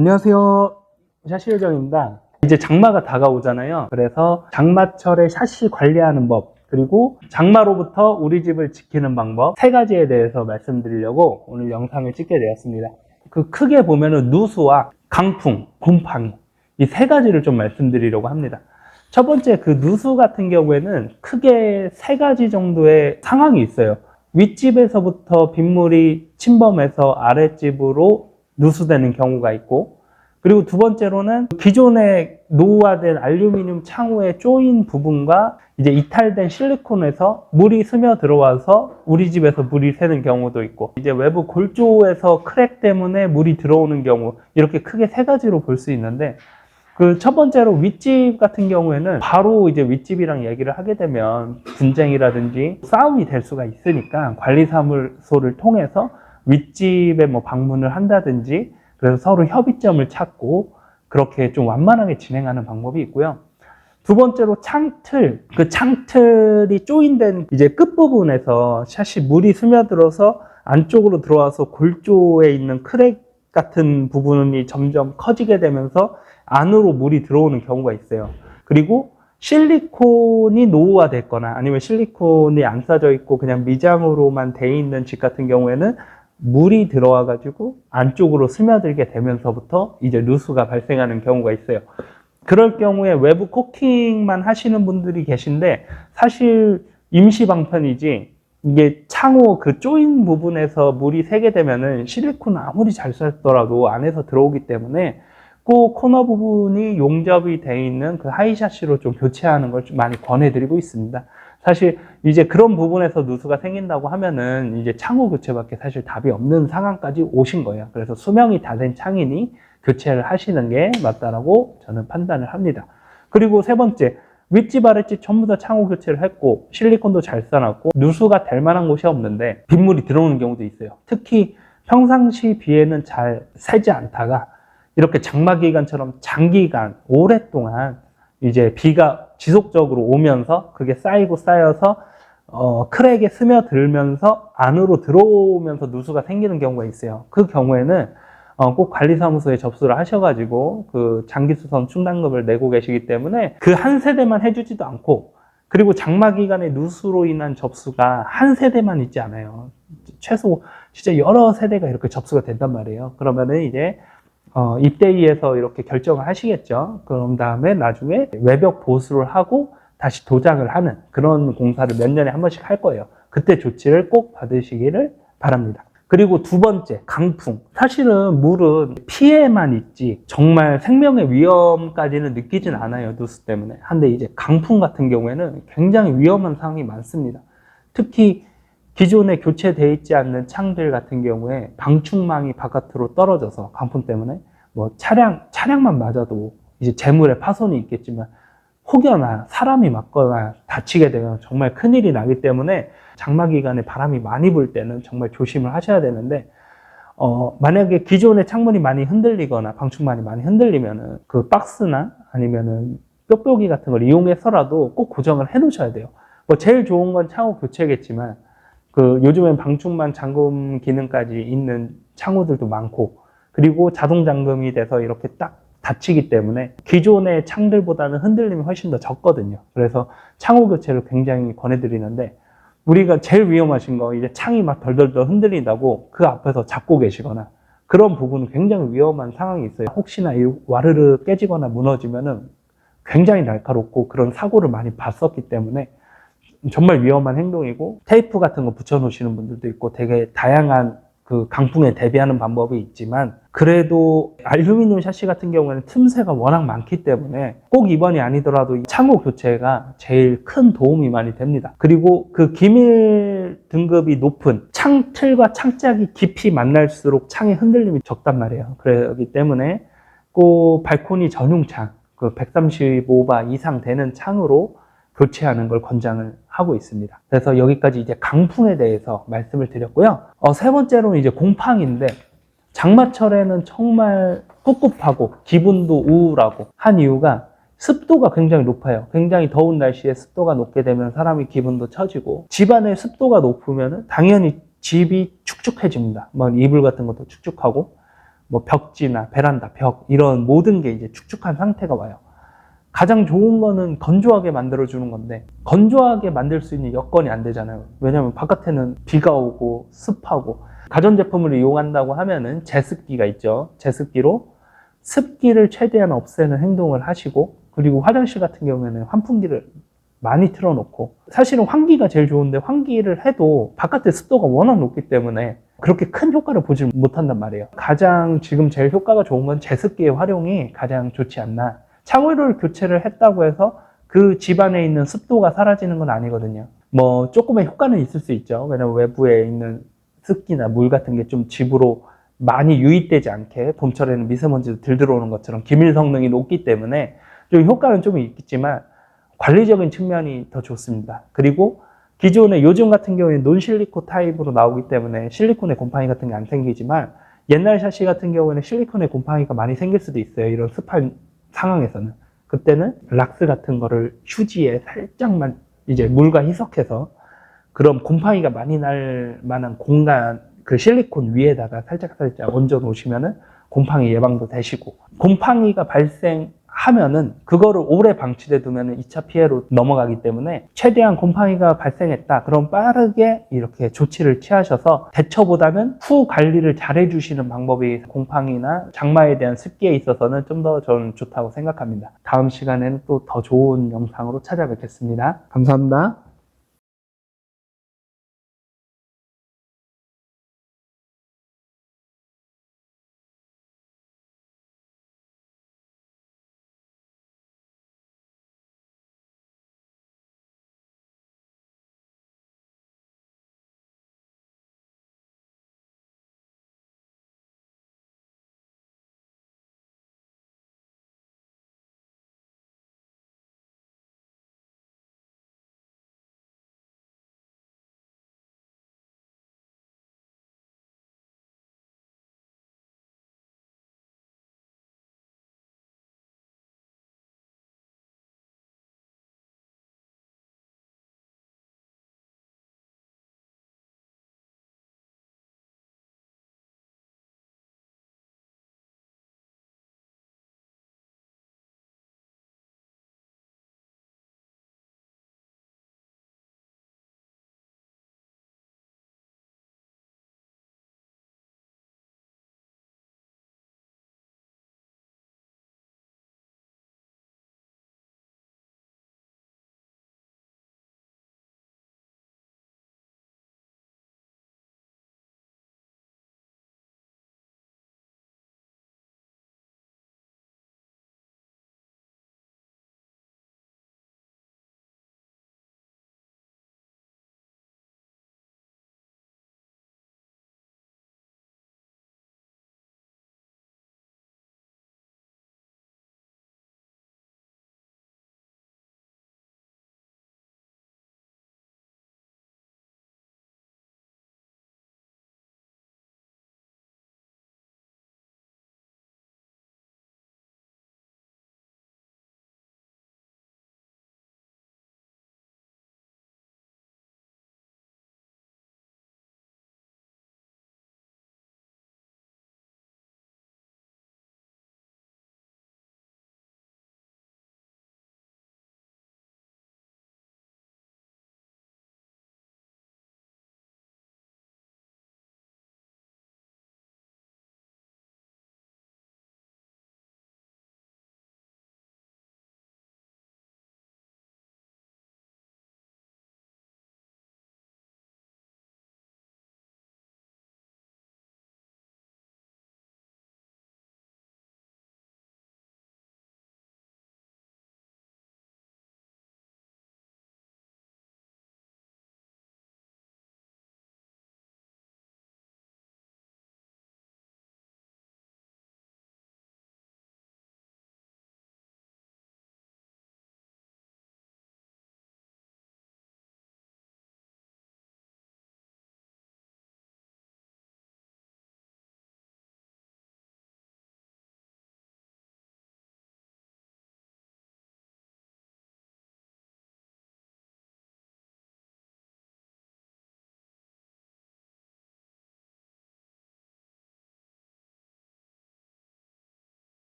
안녕하세요. 샤시 요정입니다. 이제 장마가 다가오잖아요. 그래서 장마철에 샤시 관리하는 법, 그리고 장마로부터 우리 집을 지키는 방법 세 가지에 대해서 말씀드리려고 오늘 영상을 찍게 되었습니다. 그 크게 보면은 누수와 강풍, 곰팡이 이 세 가지를 좀 말씀드리려고 합니다. 첫 번째 그 누수 같은 경우에는 크게 세 가지 정도의 상황이 있어요. 윗집에서부터 빗물이 침범해서 아랫집으로 누수되는 경우가 있고, 그리고 두 번째로는 기존에 노후화된 알루미늄 창호의 조인 부분과 이제 이탈된 실리콘에서 물이 스며 들어와서 우리 집에서 물이 새는 경우도 있고, 이제 외부 골조에서 크랙 때문에 물이 들어오는 경우, 이렇게 크게 세 가지로 볼 수 있는데, 그 첫 번째로 윗집 같은 경우에는 바로 이제 윗집이랑 얘기를 하게 되면 분쟁이라든지 싸움이 될 수가 있으니까 관리사무소를 통해서 윗집에 뭐 방문을 한다든지, 그래서 서로 협의점을 찾고 그렇게 좀 완만하게 진행하는 방법이 있고요. 두 번째로 창틀, 그 창틀이 조인된 이제 끝부분에서 샷이 물이 스며들어서 안쪽으로 들어와서 골조에 있는 크랙 같은 부분이 점점 커지게 되면서 안으로 물이 들어오는 경우가 있어요. 그리고 실리콘이 노후화됐거나 아니면 실리콘이 안 싸져 있고 그냥 미장으로만 돼 있는 집 같은 경우에는 물이 들어와 가지고 안쪽으로 스며들게 되면서부터 이제 누수가 발생하는 경우가 있어요. 그럴 경우에 외부 코팅만 하시는 분들이 계신데 사실 임시 방편이지, 이게 창호 그 조인 부분에서 물이 새게 되면은 실리콘 아무리 잘 썼더라도 안에서 들어오기 때문에 꼭 코너 부분이 용접이 돼 있는 그 하이샤시로 좀 교체하는 걸 좀 많이 권해드리고 있습니다. 사실 이제 그런 부분에서 누수가 생긴다고 하면은 이제 창호 교체밖에 사실 답이 없는 상황까지 오신 거예요. 그래서 수명이 다 된 창이니 교체를 하시는 게 맞다라고 저는 판단을 합니다. 그리고 세 번째, 윗집 아랫집 전부 다 창호 교체를 했고 실리콘도 잘 써놨고 누수가 될 만한 곳이 없는데 빗물이 들어오는 경우도 있어요. 특히 평상시 비에는 잘 새지 않다가 이렇게 장마 기간처럼 장기간 오랫동안 이제 비가 지속적으로 오면서 그게 쌓이고 쌓여서 크랙에 스며들면서 안으로 들어오면서 누수가 생기는 경우가 있어요. 그 경우에는 꼭 관리사무소에 접수를 하셔가지고 그 장기수선 충당금을 내고 계시기 때문에 그 한 세대만 해주지도 않고, 그리고 장마 기간에 누수로 인한 접수가 한 세대만 있지 않아요. 최소 진짜 여러 세대가 이렇게 접수가 된단 말이에요. 그러면은 이제 입대위에서 이렇게 결정을 하시겠죠. 그런 다음에 나중에 외벽 보수를 하고 다시 도장을 하는 그런 공사를 몇 년에 한 번씩 할 거예요. 그때 조치를 꼭 받으시기를 바랍니다. 그리고 두 번째, 강풍. 사실은 물은 피해만 있지 정말 생명의 위험까지는 느끼진 않아요, 누수 때문에. 근데 이제 강풍 같은 경우에는 굉장히 위험한 상황이 많습니다. 특히 기존에 교체되어 있지 않는 창들 같은 경우에 방충망이 바깥으로 떨어져서 강풍 때문에 뭐 차량만 맞아도 이제 재물에 파손이 있겠지만 혹여나 사람이 맞거나 다치게 되면 정말 큰일이 나기 때문에 장마 기간에 바람이 많이 불 때는 정말 조심을 하셔야 되는데, 만약에 기존의 창문이 많이 흔들리거나 방충망이 많이 흔들리면은 그 박스나 아니면은 뾱뾱이 같은 걸 이용해서라도 꼭 고정을 해 놓으셔야 돼요. 뭐 제일 좋은 건 창호 교체겠지만 그 요즘엔 방충망 잠금 기능까지 있는 창호들도 많고, 그리고 자동 잠금이 돼서 이렇게 딱 닫히기 때문에 기존의 창들보다는 흔들림이 훨씬 더 적거든요. 그래서 창호 교체를 굉장히 권해드리는데, 우리가 제일 위험하신 거 이제 창이 막 덜덜덜 흔들린다고 그 앞에서 잡고 계시거나 그런 부분은 굉장히 위험한 상황이 있어요. 혹시나 이 와르르 깨지거나 무너지면은 굉장히 날카롭고 그런 사고를 많이 봤었기 때문에 정말 위험한 행동이고, 테이프 같은 거 붙여 놓으시는 분들도 있고 되게 다양한 그 강풍에 대비하는 방법이 있지만, 그래도 알루미늄 샤시 같은 경우에는 틈새가 워낙 많기 때문에 꼭 이번이 아니더라도 창호 교체가 제일 큰 도움이 많이 됩니다. 그리고 그 기밀 등급이 높은 창틀과 창짝이 깊이 만날수록 창의 흔들림이 적단 말이에요. 그렇기 때문에 꼭 발코니 전용 창, 그 135바 이상 되는 창으로 교체하는 걸 권장을 하고 있습니다. 그래서 여기까지 이제 강풍에 대해서 말씀을 드렸고요. 세 번째로는 이제 곰팡이인데, 장마철에는 정말 꿉꿉하고 기분도 우울하고 한 이유가 습도가 굉장히 높아요. 굉장히 더운 날씨에 습도가 높게 되면 사람이 기분도 처지고, 집안에 습도가 높으면 당연히 집이 축축해집니다. 뭐 이불 같은 것도 축축하고, 뭐 벽지나 베란다, 벽 이런 모든 게 이제 축축한 상태가 와요. 가장 좋은 거는 건조하게 만들어주는 건데 건조하게 만들 수 있는 여건이 안 되잖아요. 왜냐하면 바깥에는 비가 오고 습하고 가전제품을 이용한다고 하면은 제습기가 있죠. 제습기로 습기를 최대한 없애는 행동을 하시고 그리고 화장실 같은 경우에는 환풍기를 많이 틀어놓고 사실은 환기가 제일 좋은데 환기를 해도 바깥에 습도가 워낙 높기 때문에 그렇게 큰 효과를 보지 못한단 말이에요. 가장 지금 제일 효과가 좋은 건 제습기의 활용이 가장 좋지 않나. 창호를 교체를 했다고 해서 그 집안에 있는 습도가 사라지는 건 아니거든요. 뭐 조금의 효과는 있을 수 있죠. 왜냐면 외부에 있는 습기나 물 같은 게 좀 집으로 많이 유입되지 않게 봄철에는 미세먼지도 덜 들어오는 것처럼 기밀 성능이 높기 때문에 좀 효과는 좀 있겠지만 관리적인 측면이 더 좋습니다. 그리고 기존에 요즘 같은 경우에는 논실리콘 타입으로 나오기 때문에 실리콘의 곰팡이 같은 게 안 생기지만 옛날 샤시 같은 경우에는 실리콘의 곰팡이가 많이 생길 수도 있어요. 이런 습한 상황에서는. 그때는 락스 같은 거를 휴지에 살짝만 이제 물과 희석해서 그럼 곰팡이가 많이 날 만한 공간 그 실리콘 위에다가 살짝 얹어 놓으시면은 곰팡이 예방도 되시고 곰팡이가 발생하면은 그거를 오래 방치돼 두면은 2차 피해로 넘어가기 때문에 최대한 곰팡이가 발생했다 그럼 빠르게 이렇게 조치를 취하셔서 대처보다는 후 관리를 잘 해주시는 방법이 곰팡이나 장마에 대한 습기에 있어서는 좀 더 저는 좋다고 생각합니다. 다음 시간에는 또 더 좋은 영상으로 찾아뵙겠습니다. 감사합니다.